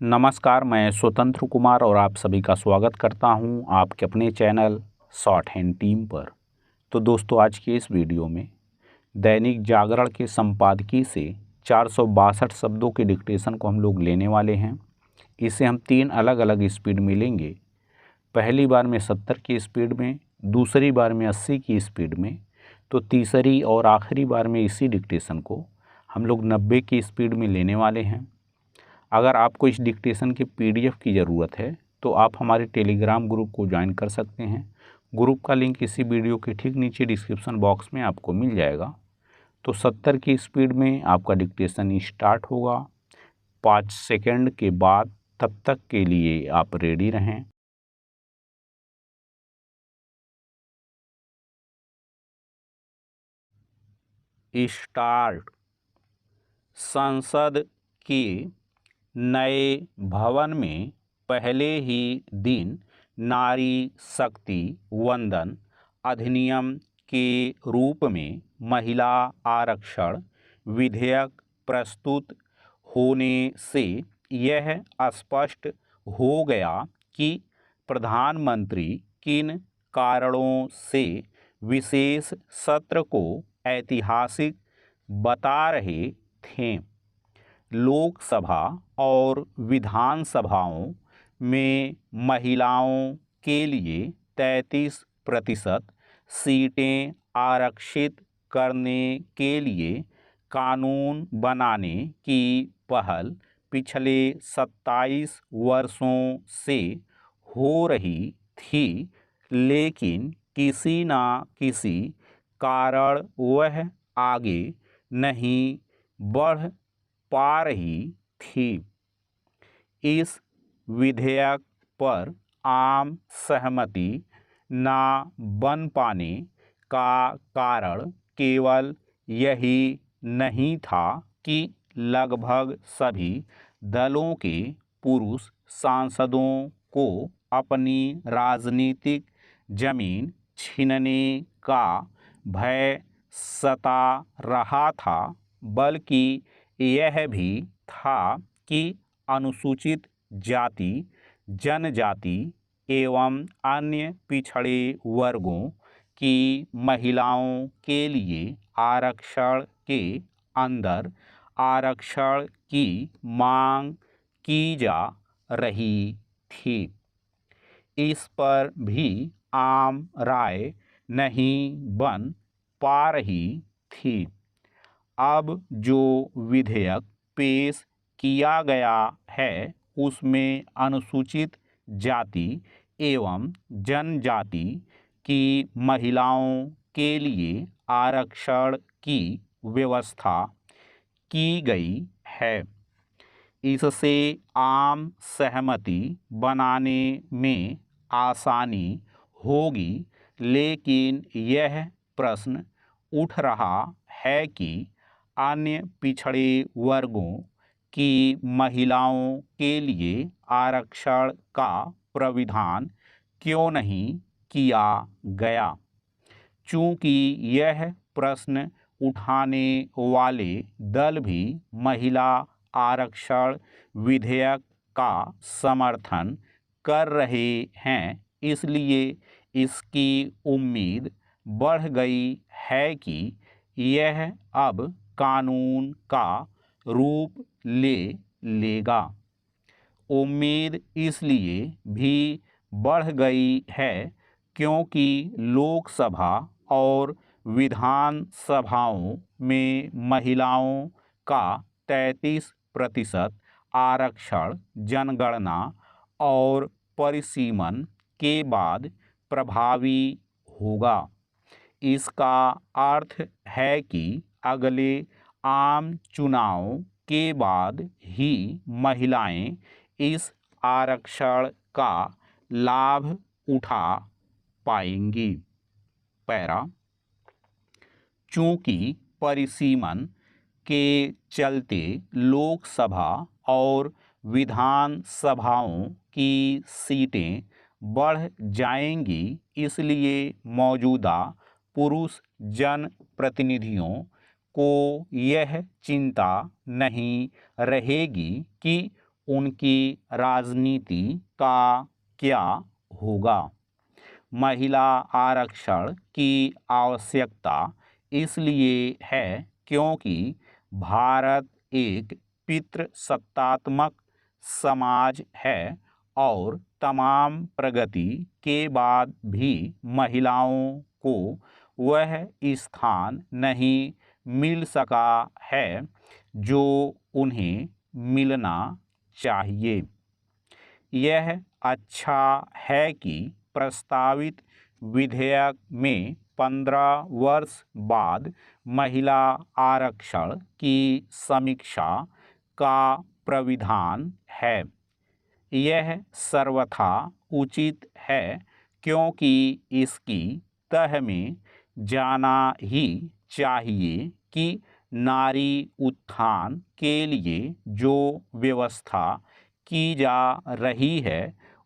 नमस्कार, मैं स्वतंत्र कुमार और आप सभी का स्वागत करता हूं आपके अपने चैनल शॉर्ट हैंड टीम पर। तो दोस्तों, आज के इस वीडियो में दैनिक जागरण के संपादकीय से 462 शब्दों के डिक्टेशन को हम लोग लेने वाले हैं। इसे हम 3 अलग अलग स्पीड में लेंगे। पहली बार में 70 की स्पीड में, दूसरी बार में 80 की स्पीड में, तो तीसरी और आखिरी बार में इसी डिक्टेशन को हम लोग 90 की स्पीड में लेने वाले हैं। अगर आपको इस डिक्टेशन के पीडीएफ की ज़रूरत है तो आप हमारे टेलीग्राम ग्रुप को ज्वाइन कर सकते हैं। ग्रुप का लिंक इसी वीडियो के ठीक नीचे डिस्क्रिप्शन बॉक्स में आपको मिल जाएगा। तो 70 की स्पीड में आपका डिक्टेशन स्टार्ट होगा। 5 सेकंड के बाद तब तक के लिए आप रेडी रहें। स्टार्ट। संसद के नए भवन में पहले ही दिन नारी शक्ति वंदन अधिनियम के रूप में महिला आरक्षण विधेयक प्रस्तुत होने से यह स्पष्ट हो गया कि प्रधानमंत्री किन कारणों से विशेष सत्र को ऐतिहासिक बता रहे थे। लोकसभा और विधानसभाओं में महिलाओं के लिए 33% सीटें आरक्षित करने के लिए कानून बनाने की पहल पिछले 27 वर्षों से हो रही थी, लेकिन किसी न किसी कारण वह आगे नहीं बढ़ पा रही थी। इस विधेयक पर आम सहमति न बन पाने का कारण केवल यही नहीं था कि लगभग सभी दलों के पुरुष सांसदों को अपनी राजनीतिक जमीन छीनने का भय सता रहा था, बल्कि यह भी था कि अनुसूचित जाति, जनजाति एवं अन्य पिछड़े वर्गों की महिलाओं के लिए आरक्षण के अंदर आरक्षण की मांग की जा रही थी। इस पर भी आम राय नहीं बन पा रही थी। अब जो विधेयक पेश किया गया है उसमें अनुसूचित जाति एवं जनजाति की महिलाओं के लिए आरक्षण की व्यवस्था की गई है। इससे आम सहमति बनाने में आसानी होगी, लेकिन यह प्रश्न उठ रहा है कि अन्य पिछड़े वर्गों की महिलाओं के लिए आरक्षण का प्राविधान क्यों नहीं किया गया। चूँकि यह प्रश्न उठाने वाले दल भी महिला आरक्षण विधेयक का समर्थन कर रहे हैं, इसलिए इसकी उम्मीद बढ़ गई है कि यह अब कानून का रूप ले लेगा। उम्मीद इसलिए भी बढ़ गई है क्योंकि लोकसभा और विधानसभाओं में महिलाओं का 33% आरक्षण जनगणना और परिसीमन के बाद प्रभावी होगा। इसका अर्थ है कि अगले आम चुनाव के बाद ही महिलाएं इस आरक्षण का लाभ उठा पाएंगी। पैरा। चूँकि परिसीमन के चलते लोकसभा और विधानसभाओं की सीटें बढ़ जाएंगी, इसलिए मौजूदा पुरुष जनप्रतिनिधियों को यह चिंता नहीं रहेगी कि उनकी राजनीति का क्या होगा। महिला आरक्षण की आवश्यकता इसलिए है क्योंकि भारत एक पितृसत्तात्मक समाज है और तमाम प्रगति के बाद भी महिलाओं को वह स्थान नहीं मिल सका है जो उन्हें मिलना चाहिए। यह अच्छा है कि प्रस्तावित विधेयक में 15 वर्ष बाद महिला आरक्षण की समीक्षा का प्राविधान है। यह सर्वथा उचित है क्योंकि इसकी तह में जाना ही चाहिए कि नारी उत्थान के लिए जो व्यवस्था की जा रही है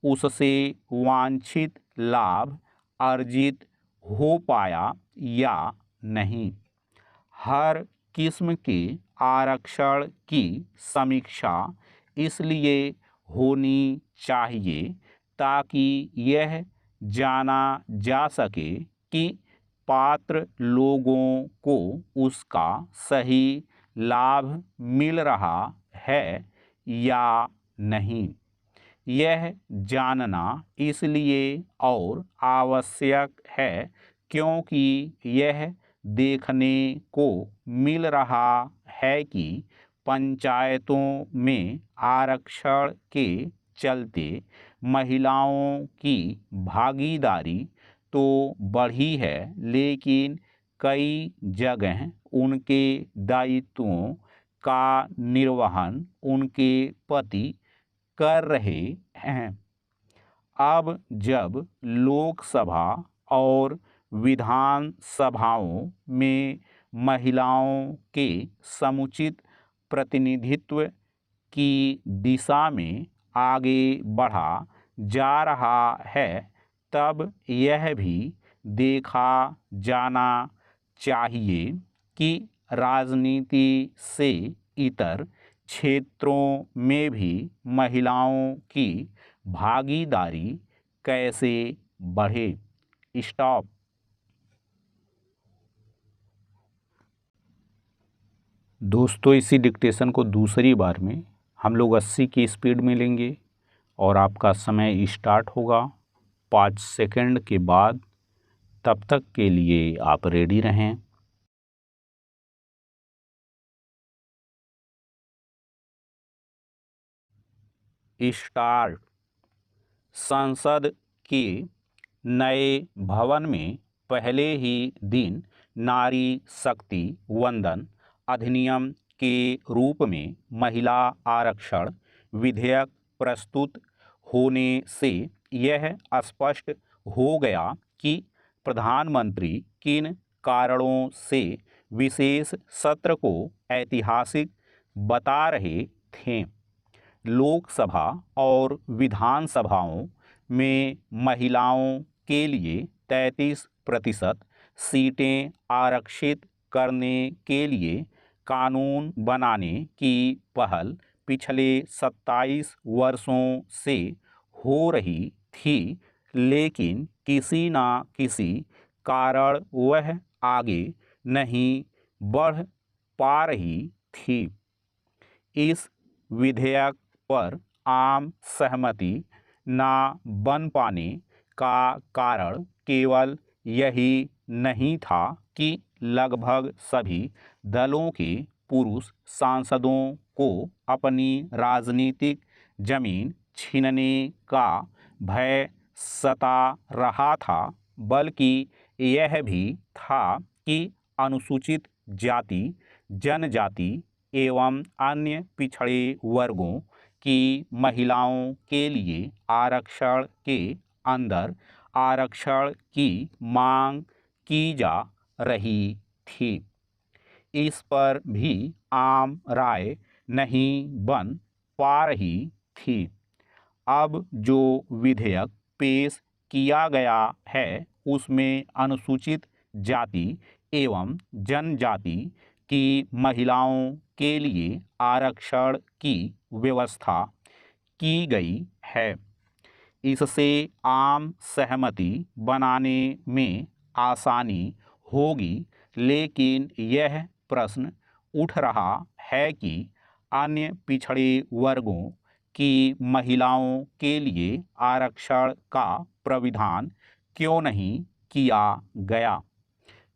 उससे वांछित लाभ अर्जित हो पाया या नहीं। हर किस्म के आरक्षण की समीक्षा इसलिए होनी चाहिए ताकि यह जाना जा सके कि पात्र लोगों को उसका सही लाभ मिल रहा है या नहीं। यह जानना इसलिए और आवश्यक है क्योंकि यह देखने को मिल रहा है कि पंचायतों में आरक्षण के चलते महिलाओं की भागीदारी तो बढ़ी है लेकिन कई जगह उनके दायित्वों का निर्वहन उनके पति कर रहे हैं। अब जब लोकसभा और विधान सभाओं में महिलाओं के समुचित प्रतिनिधित्व की दिशा में आगे बढ़ा जा रहा है तब यह भी देखा जाना चाहिए कि राजनीति से इतर क्षेत्रों में भी महिलाओं की भागीदारी कैसे बढ़े। स्टॉप। दोस्तों इसी डिक्टेशन को दूसरी बार में हम लोग 80 की स्पीड में लेंगे और आपका समय स्टार्ट होगा 5 सेकंड के बाद। तब तक के लिए आप रेडी रहें। स्टार्ट। संसद के नए भवन में पहले ही दिन नारी शक्ति वंदन अधिनियम के रूप में महिला आरक्षण विधेयक प्रस्तुत होने से यह स्पष्ट हो गया कि प्रधानमंत्री किन कारणों से विशेष सत्र को ऐतिहासिक बता रहे थे। लोकसभा और विधानसभाओं में महिलाओं के लिए 33% सीटें आरक्षित करने के लिए कानून बनाने की पहल पिछले 27 वर्षों से हो रही थी लेकिन किसी न किसी कारण वह आगे नहीं बढ़ पा रही थी। इस विधेयक पर आम सहमति न बन पाने का कारण केवल यही नहीं था कि लगभग सभी दलों के पुरुष सांसदों को अपनी राजनीतिक जमीन छीनने का भय सता रहा था, बल्कि यह भी था कि अनुसूचित जाति, जनजाति एवं अन्य पिछड़े वर्गों की महिलाओं के लिए आरक्षण के अंदर आरक्षण की मांग की जा रही थी। इस पर भी आम राय नहीं बन पा रही थी। अब जो विधेयक पेश किया गया है उसमें अनुसूचित जाति एवं जनजाति की महिलाओं के लिए आरक्षण की व्यवस्था की गई है। इससे आम सहमति बनाने में आसानी होगी, लेकिन यह प्रश्न उठ रहा है कि अन्य पिछड़े वर्गों की महिलाओं के लिए आरक्षण का प्राविधान क्यों नहीं किया गया।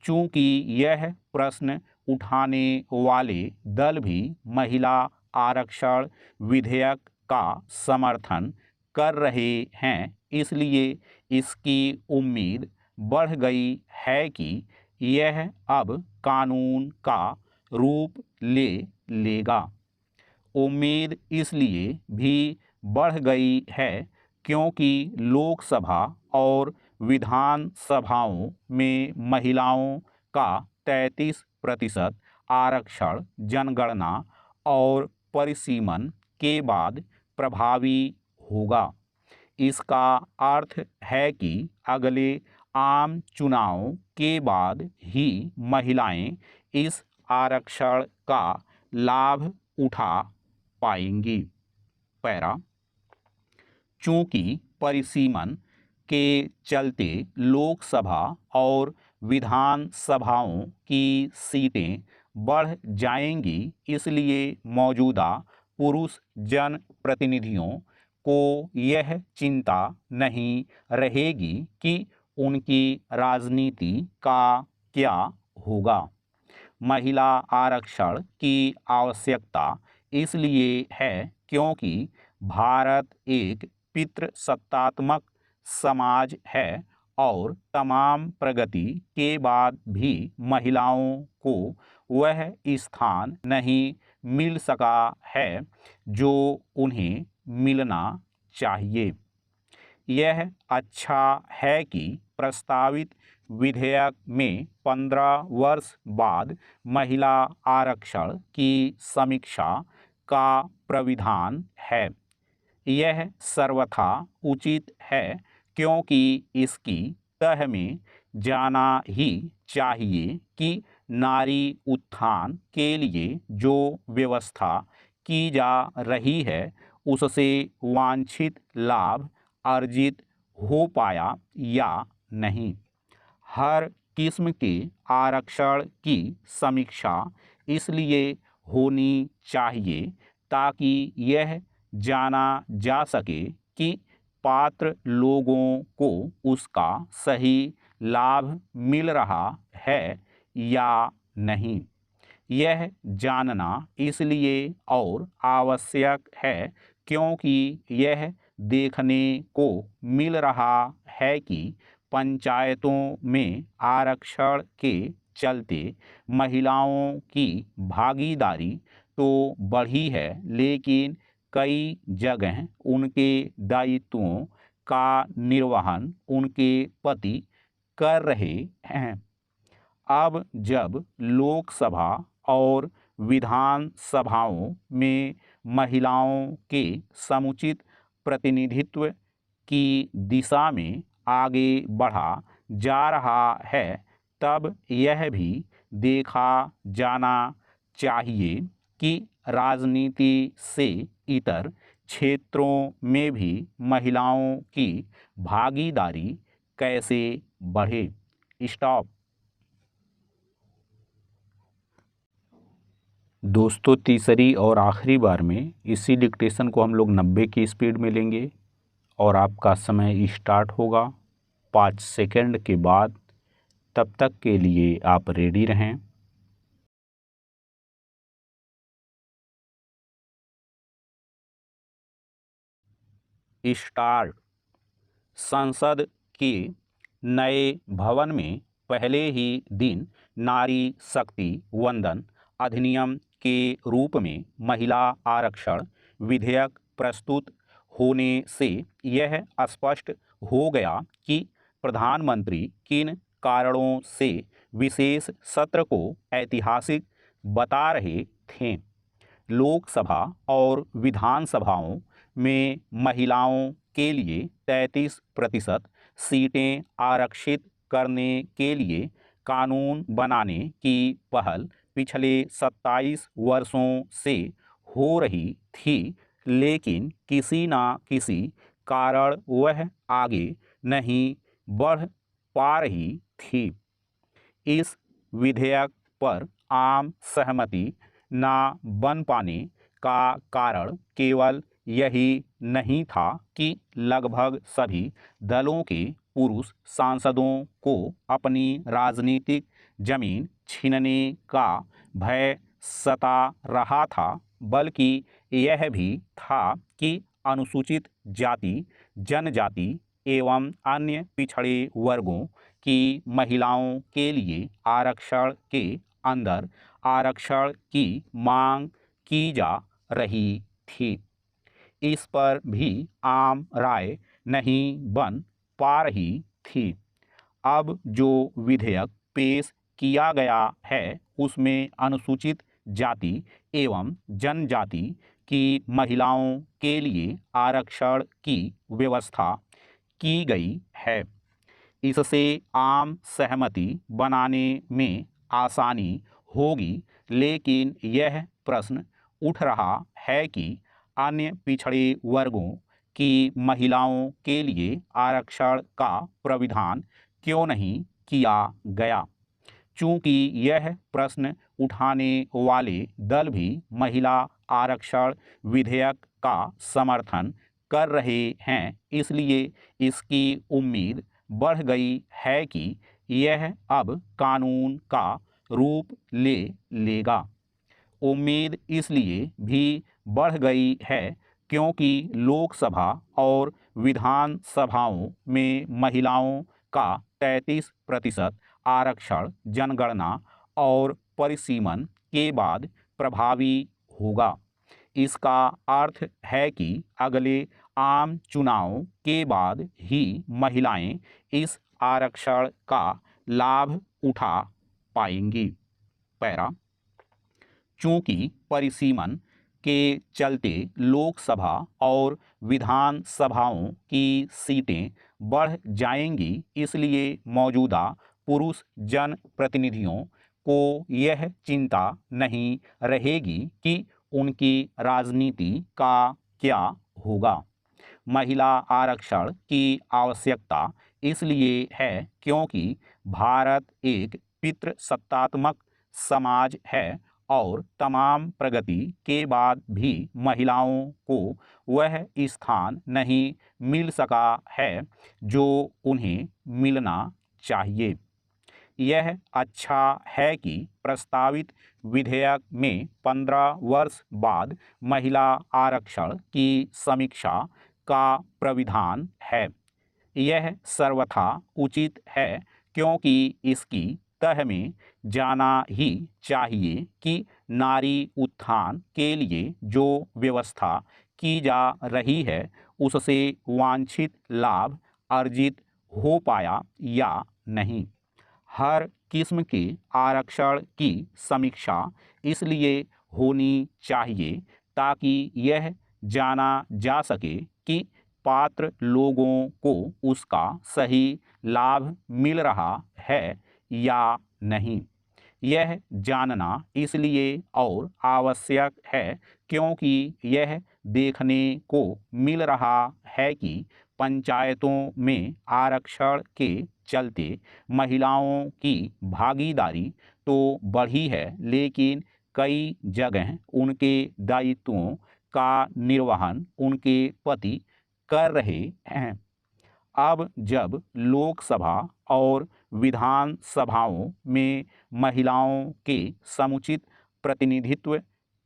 चूंकि यह प्रश्न उठाने वाले दल भी महिला आरक्षण विधेयक का समर्थन कर रहे हैं, इसलिए इसकी उम्मीद बढ़ गई है कि यह अब कानून का रूप ले लेगा। उम्मीद इसलिए भी बढ़ गई है क्योंकि लोकसभा और विधान सभाओं में महिलाओं का 33% आरक्षण जनगणना और परिसीमन के बाद प्रभावी होगा। इसका अर्थ है कि अगले आम चुनाव के बाद ही महिलाएं इस आरक्षण का लाभ उठा पाएंगी। पैरा, चूंकि परिसीमन के चलते लोकसभा और विधान सभाओं की सीटें बढ़ जाएंगी, इसलिए मौजूदा पुरुष जनप्रतिनिधियों को यह चिंता नहीं रहेगी कि उनकी राजनीति का क्या होगा। महिला आरक्षण की आवश्यकता इसलिए है क्योंकि भारत एक पितृसत्तात्मक समाज है और तमाम प्रगति के बाद भी महिलाओं को वह स्थान नहीं मिल सका है जो उन्हें मिलना चाहिए। यह अच्छा है कि प्रस्तावित विधेयक में 15 वर्ष बाद महिला आरक्षण की समीक्षा का प्राविधान है। यह सर्वथा उचित है क्योंकि इसकी तह में जाना ही चाहिए कि नारी उत्थान के लिए जो व्यवस्था की जा रही है उससे वांछित लाभ अर्जित हो पाया या नहीं। हर किस्म के आरक्षण की समीक्षा इसलिए होनी चाहिए ताकि यह जाना जा सके कि पात्र लोगों को उसका सही लाभ मिल रहा है या नहीं। यह जानना इसलिए और आवश्यक है क्योंकि यह देखने को मिल रहा है कि पंचायतों में आरक्षण के चलते महिलाओं की भागीदारी तो बढ़ी है, लेकिन कई जगह उनके दायित्वों का निर्वहन उनके पति कर रहे हैं। अब जब लोकसभा और विधान सभाओं में महिलाओं के समुचित प्रतिनिधित्व की दिशा में आगे बढ़ा जा रहा है, तब यह भी देखा जाना चाहिए कि राजनीति से इतर क्षेत्रों में भी महिलाओं की भागीदारी कैसे बढ़े। स्टॉप। दोस्तों, तीसरी और आखिरी बार में इसी डिक्टेशन को हम लोग 90 की स्पीड में लेंगे और आपका समय स्टार्ट होगा 5 सेकंड के बाद। तब तक के लिए आप रेडी रहें। स्टार्ट। संसद के नए भवन में पहले ही दिन नारी शक्ति वंदन अधिनियम के रूप में महिला आरक्षण विधेयक प्रस्तुत होने से यह स्पष्ट हो गया कि प्रधानमंत्री किन कारणों से विशेष सत्र को ऐतिहासिक बता रहे थे। लोकसभा और विधानसभाओं में महिलाओं के लिए 33% सीटें आरक्षित करने के लिए कानून बनाने की पहल पिछले 27 वर्षों से हो रही थी, लेकिन किसी न किसी कारण वह आगे नहीं बढ़ पा रही थी। इस विधेयक पर आम सहमति न बन पाने का कारण केवल यही नहीं था कि लगभग सभी दलों के पुरुष सांसदों को अपनी राजनीतिक जमीन छीनने का भय सता रहा था, बल्कि यह भी था कि अनुसूचित जाति, जनजाति एवं अन्य पिछड़े वर्गों की महिलाओं के लिए आरक्षण के अंदर आरक्षण की मांग की जा रही थी। इस पर भी आम राय नहीं बन पा रही थी। अब जो विधेयक पेश किया गया है उसमें अनुसूचित जाति एवं जनजाति की महिलाओं के लिए आरक्षण की व्यवस्था की गई है। इससे आम सहमति बनाने में आसानी होगी, लेकिन यह प्रश्न उठ रहा है कि अन्य पिछड़े वर्गों की महिलाओं के लिए आरक्षण का प्राविधान क्यों नहीं किया गया। चूंकि यह प्रश्न उठाने वाले दल भी महिला आरक्षण विधेयक का समर्थन कर रहे हैं, इसलिए इसकी उम्मीद बढ़ गई है कि यह अब कानून का रूप ले लेगा। उम्मीद इसलिए भी बढ़ गई है क्योंकि लोकसभा और विधानसभाओं में महिलाओं का 33% आरक्षण जनगणना और परिसीमन के बाद प्रभावी होगा। इसका अर्थ है कि अगले आम चुनाव के बाद ही महिलाएं इस आरक्षण का लाभ उठा पाएंगी। पैरा, चूंकि परिसीमन के चलते लोकसभा और विधानसभाओं की सीटें बढ़ जाएंगी, इसलिए मौजूदा पुरुष जनप्रतिनिधियों को यह चिंता नहीं रहेगी कि उनकी राजनीति का क्या होगा। महिला आरक्षण की आवश्यकता इसलिए है क्योंकि भारत एक पितृसत्तात्मक समाज है और तमाम प्रगति के बाद भी महिलाओं को वह स्थान नहीं मिल सका है जो उन्हें मिलना चाहिए। यह अच्छा है कि प्रस्तावित विधेयक में 15 वर्ष बाद महिला आरक्षण की समीक्षा का प्राविधान है। यह सर्वथा उचित है क्योंकि इसकी तह में जाना ही चाहिए कि नारी उत्थान के लिए जो व्यवस्था की जा रही है उससे वांछित लाभ अर्जित हो पाया या नहीं। हर किस्म के आरक्षण की समीक्षा इसलिए होनी चाहिए ताकि यह जाना जा सके कि पात्र लोगों को उसका सही लाभ मिल रहा है या नहीं। यह जानना इसलिए और आवश्यक है क्योंकि यह देखने को मिल रहा है कि पंचायतों में आरक्षण के चलते महिलाओं की भागीदारी तो बढ़ी है, लेकिन कई जगह उनके दायित्वों का निर्वहन उनके पति कर रहे हैं। अब जब लोकसभा और विधानसभाओं में महिलाओं के समुचित प्रतिनिधित्व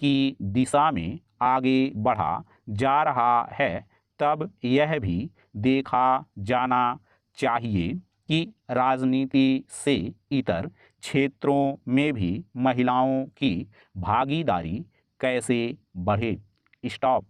की दिशा में आगे बढ़ा जा रहा है, तब यह भी देखा जाना चाहिए कि राजनीति से इतर क्षेत्रों में भी महिलाओं की भागीदारी कैसे बढ़े। स्टॉप।